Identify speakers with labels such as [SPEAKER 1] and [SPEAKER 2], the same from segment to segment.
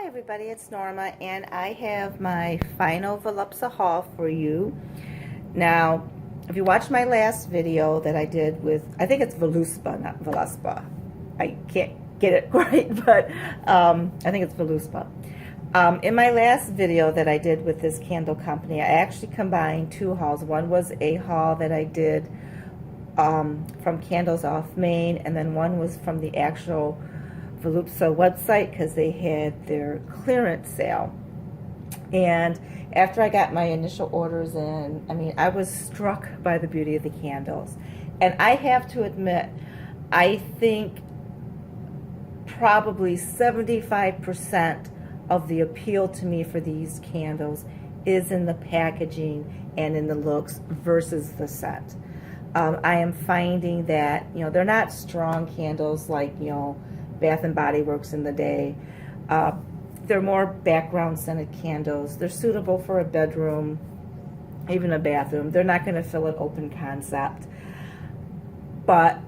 [SPEAKER 1] everybody, it's Norma, and I have my final Voluspa haul for you. Now, if you watched my last video that I did with, I think it's Voluspa, not Voluspa. I can't get it right, but I think it's Voluspa. In my last video that I did with this candle company, I actually combined two hauls. One was a haul that I did from Candles Off Main, and then one was from the actual Voluspa website because they had their clearance sale. And after I got my initial orders in, I mean, I was struck by the beauty of the candles. And I have to admit, I think probably 75% of the appeal to me for these candles is in the packaging and in the looks versus the scent. I am finding that, they're not strong candles like, Bath and Body Works in the day. They're more background scented candles. They're suitable for a bedroom, even a bathroom. They're not going to fill an open concept, but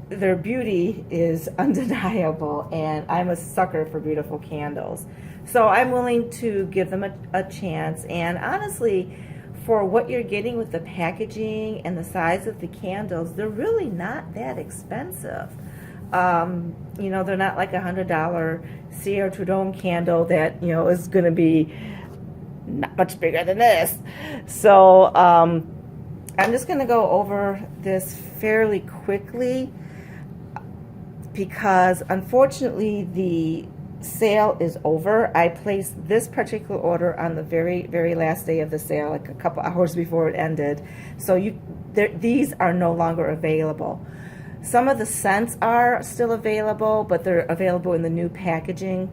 [SPEAKER 1] their beauty is undeniable, and I'm a sucker for beautiful candles. So I'm willing to give them a chance, and honestly, for what you're getting with the packaging and the size of the candles, they're really not that expensive. They're not like $100 Sierra Trudon candle that, is going to be not much bigger than this. So I'm just going to go over this fairly quickly because unfortunately the sale is over. I placed this particular order on the very, very last day of the sale, like a couple hours before it ended. So these are no longer available. Some of the scents are still available, but they're available in the new packaging.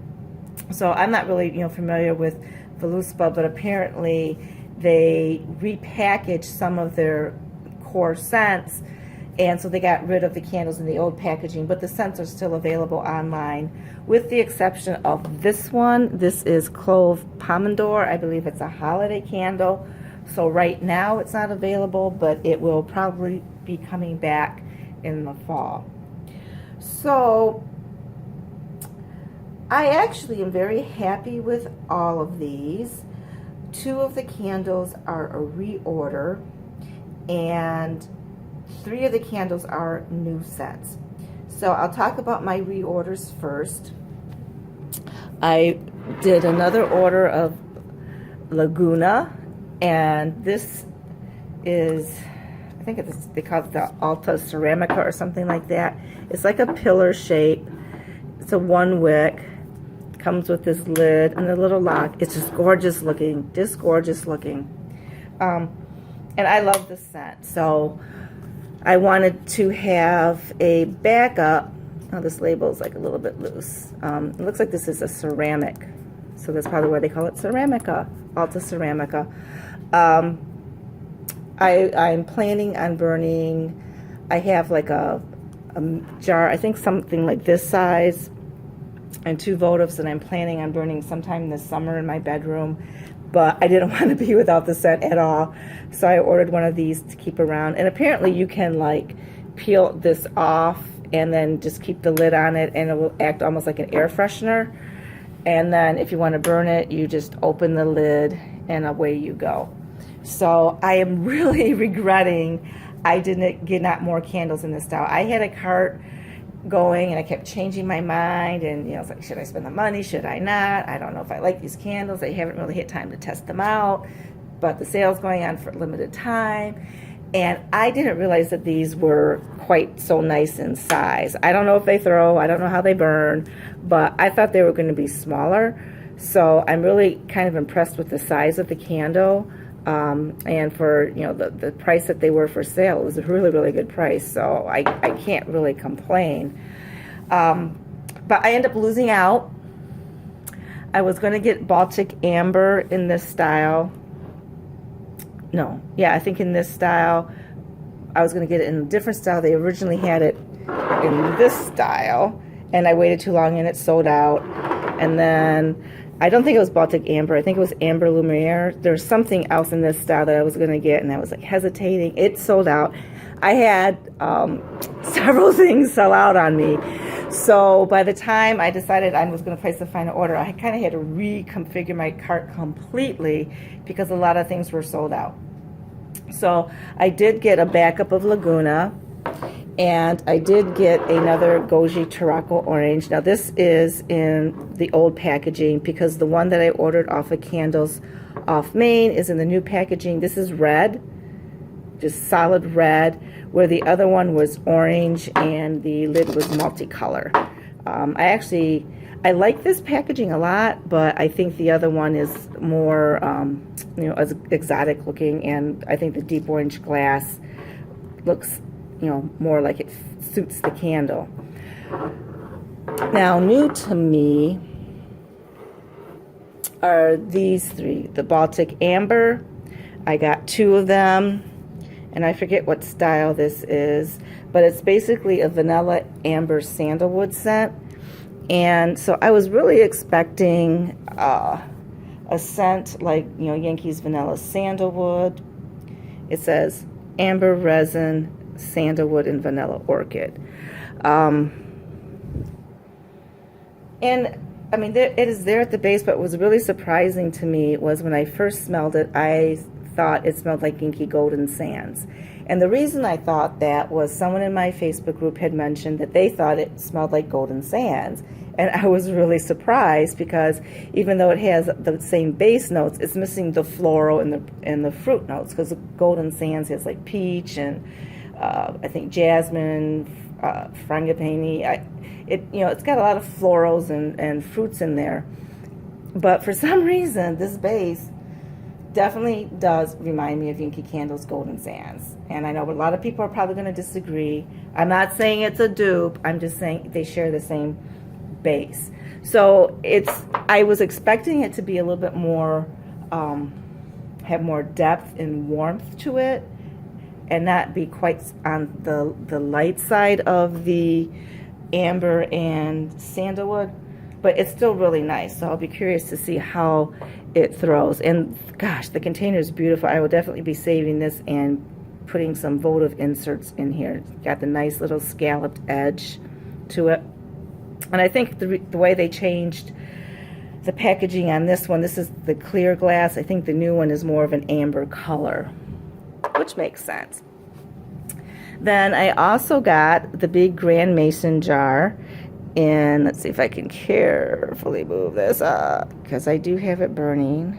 [SPEAKER 1] So I'm not really, familiar with Voluspa, but apparently they repackaged some of their core scents, and so they got rid of the candles in the old packaging, but the scents are still available online, with the exception of this one. This is Clove Pomander. I believe it's a holiday candle. So right now it's not available, but it will probably be coming back in the fall. So I actually am very happy with all of these. Two of the candles are a reorder, and three of the candles are new sets. So I'll talk about my reorders first. I did another order of Laguna, and this is, I think they call it the Alta Ceramica or something like that. It's like a pillar shape. It's a one wick. Comes with this lid and a little lock. It's just gorgeous looking, and I love the scent. So I wanted to have a backup. Oh, this label is like a little bit loose. It looks like this is a ceramic. So that's probably why they call it Ceramica, Alta Ceramica. I'm planning on burning, I have like a jar, I think something like this size, and 2 votives that I'm planning on burning sometime this summer in my bedroom, but I didn't want to be without the scent at all, so I ordered one of these to keep around. And apparently you can like peel this off and then just keep the lid on it, and it will act almost like an air freshener. And then if you want to burn it, you just open the lid and away you go. So I am really regretting I didn't get not more candles in this style. I had a cart going and I kept changing my mind, and I was like, should I spend the money? Should I not? I don't know if I like these candles. I haven't really had time to test them out, but the sale's going on for a limited time. And I didn't realize that these were quite so nice in size. I don't know if they throw, I don't know how they burn, but I thought they were going to be smaller. So I'm really kind of impressed with the size of the candle. And for the price that they were for sale, it was a really, really good price. So I can't really complain. But I ended up losing out. I was going to get Baltic Amber in this style. No, yeah, I think in this style. I was going to get it in a different style. They originally had it in this style, and I waited too long and it sold out. And then I don't think it was Baltic Amber. I think it was Amber Lumiere. There's something else in this style that I was going to get, and I was like hesitating. It sold out. I had several things sell out on me. So by the time I decided I was going to place the final order, I kind of had to reconfigure my cart completely because a lot of things were sold out. So I did get a backup of Laguna, and I did get another Goji Tarocco Orange. Now this is in the old packaging because the one that I ordered off of Candles Off Main is in the new packaging. This is red, just solid red, where the other one was orange and the lid was multicolor. I like this packaging a lot, but I think the other one is more, as exotic looking, and I think the deep orange glass looks, more like it suits the candle. Now, new to me are these three. The Baltic Amber, I got 2 of them, and I forget what style this is, but it's basically a vanilla amber sandalwood scent. And so I was really expecting a scent like, Yankees Vanilla Sandalwood. It says amber resin, sandalwood, and vanilla orchid. And I mean, it is there at the base, but what was really surprising to me was when I first smelled it, I thought it smelled like Yankee Golden Sands. And the reason I thought that was someone in my Facebook group had mentioned that they thought it smelled like Golden Sands. And I was really surprised because even though it has the same base notes, it's missing the floral and the fruit notes, because Golden Sands has like peach and I think jasmine, frangipani. It's got a lot of florals and fruits in there. But for some reason, this base definitely does remind me of Yankee Candle's Golden Sands. And I know a lot of people are probably going to disagree. I'm not saying it's a dupe. I'm just saying they share the same base. So I was expecting it to be a little bit more, have more depth and warmth to it, and not be quite on the light side of the amber and sandalwood. But it's still really nice, so I'll be curious to see how it throws. And gosh, the container is beautiful. I will definitely be saving this and putting some votive inserts in here. It's got the nice little scalloped edge to it. And I think the way they changed the packaging on this one, this is the clear glass. I think the new one is more of an amber color, which makes sense. Then I also got the big Grand Mason jar. And let's see if I can carefully move this up, because I do have it burning.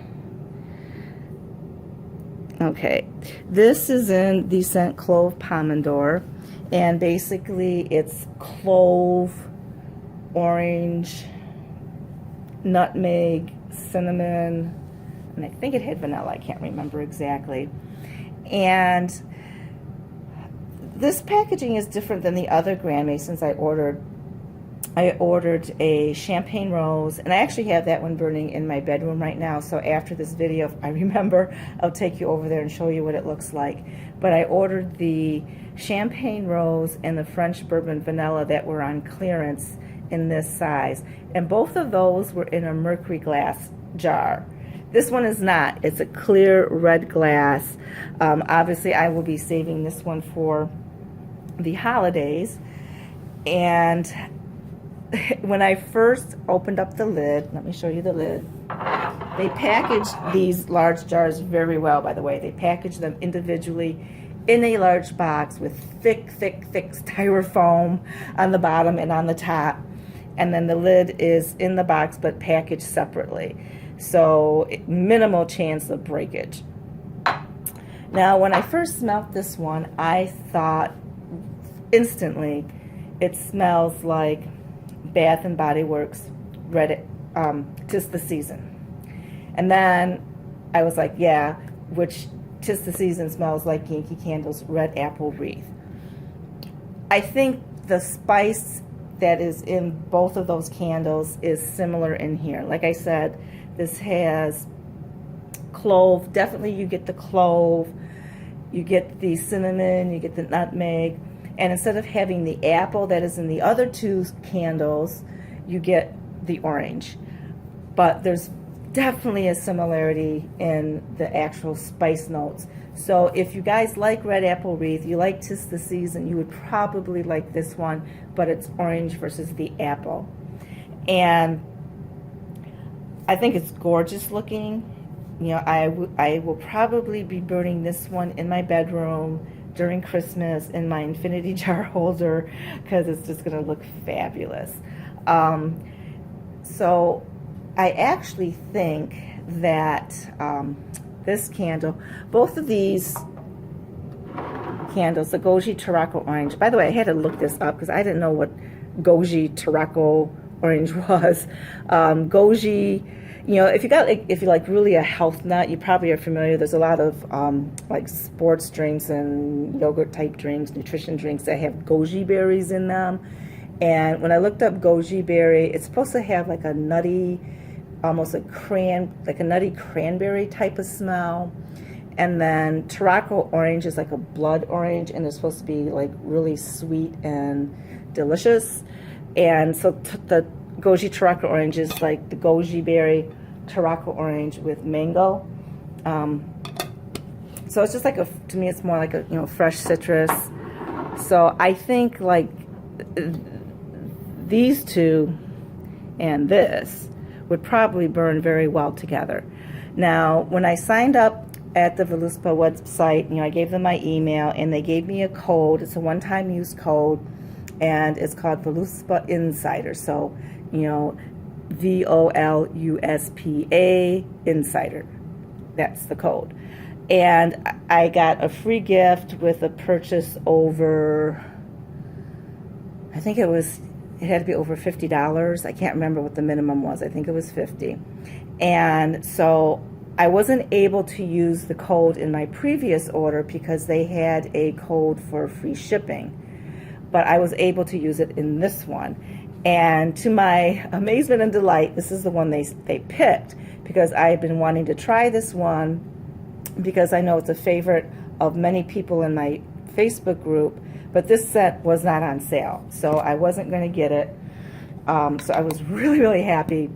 [SPEAKER 1] Okay, this is in the scent Clove Pomander, and basically it's clove, orange, nutmeg, cinnamon, and I think it had vanilla. I can't remember exactly. And this packaging is different than the other Grand Masons I ordered. I ordered a champagne rose, and I actually have that one burning in my bedroom right now. So after this video, if I remember, I'll take you over there and show you what it looks like. But I ordered the champagne rose and the French bourbon vanilla that were on clearance in this size. And both of those were in a mercury glass jar. This one is not. It's a clear red glass. Obviously, I will be saving this one for the holidays. And when I first opened up the lid, let me show you the lid. They packaged these large jars very well, by the way. They packaged them individually in a large box with thick styrofoam on the bottom and on the top. And then the lid is in the box but packaged separately. So minimal chance of breakage. Now, when I first smelled this one, I thought instantly it smells like Bath and Body Works Red, 'Tis the Season. And then I was like, yeah, which 'Tis the Season smells like Yankee Candle's Red Apple Wreath. I think the spice that is in both of those candles is similar in here. Like I said, this has clove. Definitely you get the clove, you get the cinnamon, you get the nutmeg. And instead of having the apple that is in the other two candles, you get the orange. But there's definitely a similarity in the actual spice notes. So if you guys like red apple wreath, you like 'tis the season, you would probably like this one, but it's orange versus the apple. And I think it's gorgeous looking. You know, I will probably be burning this one in my bedroom during Christmas in my infinity jar holder because it's just going to look fabulous. So I actually think that this candle, both of these candles, the Goji Tarocco Orange, by the way, I had to look this up because I didn't know what Goji Tarocco Orange was. Goji, you know, if you like really a health nut, you probably are familiar. There's a lot of like sports drinks and yogurt type drinks, nutrition drinks that have goji berries in them. And when I looked up goji berry, it's supposed to have like a nutty, almost like a nutty cranberry type of smell. And then Tarocco orange is like a blood orange, and it's supposed to be like really sweet and delicious. And so the Goji Tarocco orange is like the goji berry Tarocco orange with mango. So it's just like to me, it's more like a, you know, fresh citrus. So I think like these two and this would probably burn very well together. Now, when I signed up at the Voluspa website, you know, I gave them my email and they gave me a code. It's a one-time use code, and it's called Voluspa Insider. So, you know, VOLUSPA Insider. That's the code. And I got a free gift with a purchase over, I think it had to be over $50. I can't remember what the minimum was. I think it was 50. And so I wasn't able to use the code in my previous order because they had a code for free shipping. But I was able to use it in this one. And to my amazement and delight, this is the one they picked because I've been wanting to try this one because I know it's a favorite of many people in my Facebook group, but this set was not on sale, so I wasn't going to get it. So I was really, really happy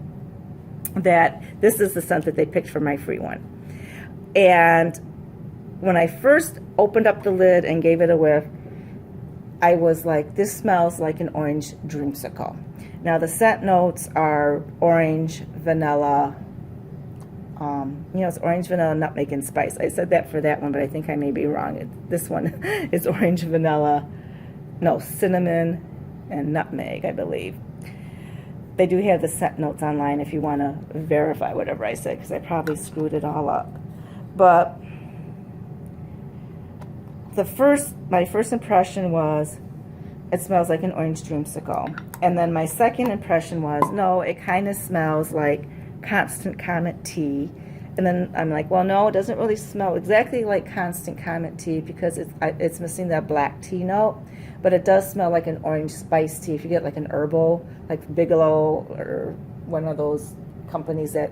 [SPEAKER 1] that this is the scent that they picked for my free one. And when I first opened up the lid and gave it a whiff, I was like, this smells like an orange dreamsicle. Now the scent notes are orange, vanilla, you know, it's orange, vanilla, nutmeg, and spice. I said that for that one, but I think I may be wrong. This one is orange, vanilla, no, cinnamon, and nutmeg, I believe. They do have the scent notes online if you want to verify whatever I said, because I probably screwed it all up. But my first impression was, it smells like an orange dreamsicle. And then my second impression was, no, it kind of smells like Constant Comet tea. And then I'm like, well, no, it doesn't really smell exactly like Constant Comet tea because it's missing that black tea note. But it does smell like an orange spice tea. If you get like an herbal, like Bigelow or one of those companies that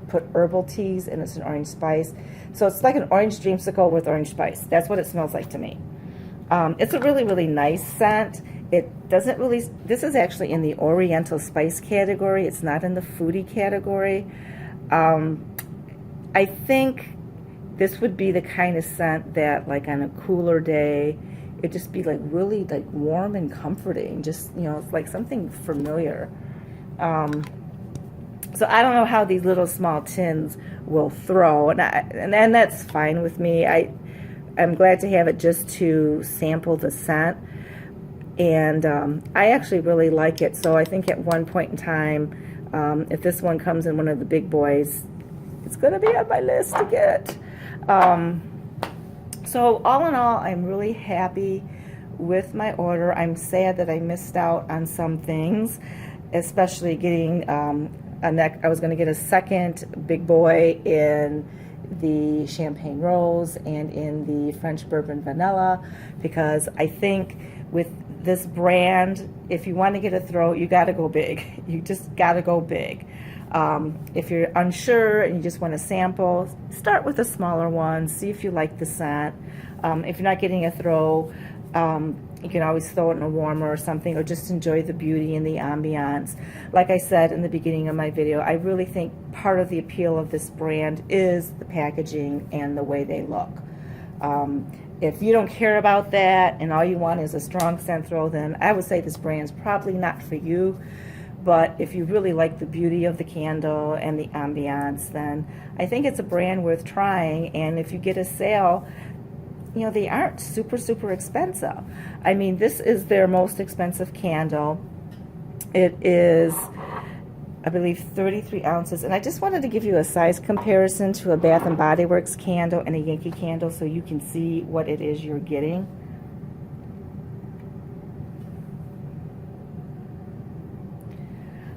[SPEAKER 1] put herbal teas and it's an orange spice. So it's like an orange dreamsicle with orange spice. That's what it smells like to me. It's a really, really nice scent. It doesn't really, this is actually in the Oriental spice category. It's not in the foodie category. I think this would be the kind of scent that like on a cooler day, it'd just be like really like warm and comforting. Just, you know, it's like something familiar. So I don't know how these little small tins will throw, and that's fine with me. I'm glad to have it just to sample the scent. And I actually really like it. So I think at one point in time, if this one comes in one of the big boys, it's going to be on my list to get. So all in all, I'm really happy with my order. I'm sad that I missed out on some things, especially getting I was going to get a second big boy in the Champagne Rose and in the French Bourbon Vanilla, because I think with this brand, if you want to get a throat, you got to go big. You just got to go big. If you're unsure and you just want to sample, start with a smaller one. See if you like the scent. If you're not getting a throw, You can always throw it in a warmer or something, or just enjoy the beauty and the ambiance. Like I said in the beginning of my video, I really think part of the appeal of this brand is the packaging and the way they look. If you don't care about that and all you want is a strong scent throw, then I would say this brand's probably not for you. But if you really like the beauty of the candle and the ambiance, then I think it's a brand worth trying. And if you get a sale, you know, they aren't super, super expensive. I mean, this is their most expensive candle. It is, I believe, 33 ounces. And I just wanted to give you a size comparison to a Bath & Body Works candle and a Yankee candle so you can see what it is you're getting.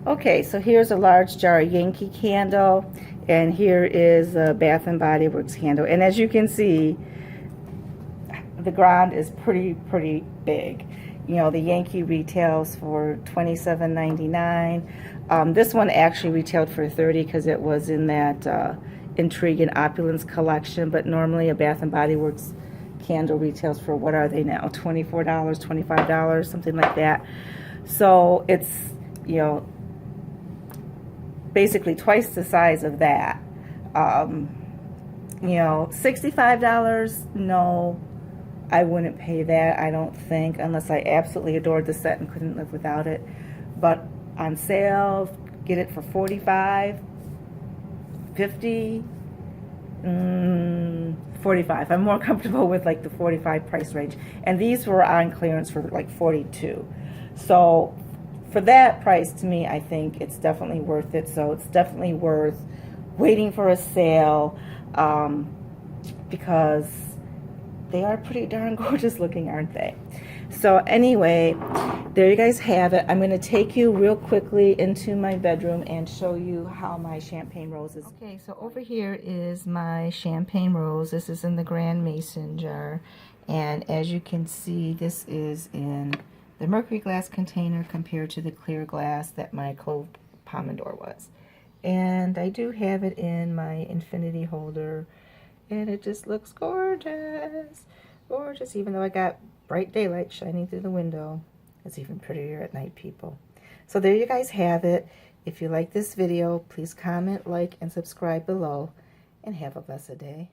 [SPEAKER 1] Okay, so here's a large jar Yankee candle, and here is a Bath & Body Works candle. And as you can see, the Grand is pretty big. You know, the Yankee retails for $27.99. This one actually retailed for $30 because it was in that Intrigue and Opulence collection, but normally a Bath & Body Works candle retails for, what are they now, $24, $25, something like that. So it's, you know, basically twice the size of that. You know, $65, no, I wouldn't pay that, I don't think, unless I absolutely adored the set and couldn't live without it. But on sale, get it for $45, $50, $45. I'm more comfortable with like the $45 price range. And these were on clearance for like $42. So for that price, to me, I think it's definitely worth it. So it's definitely worth waiting for a sale, because they are pretty darn gorgeous looking, aren't they? So anyway, there you guys have it. I'm going to take you real quickly into my bedroom and show you how my champagne rose is. Okay, so over here is my champagne rose. This is in the Grand Mason jar. And as you can see, this is in the mercury glass container compared to the clear glass that my Clove Pomander was. And I do have it in my infinity holder, and it just looks gorgeous. Gorgeous, even though I got bright daylight shining through the window. It's even prettier at night, people. So there you guys have it. If you like this video, please comment, like, and subscribe below, and have a blessed day.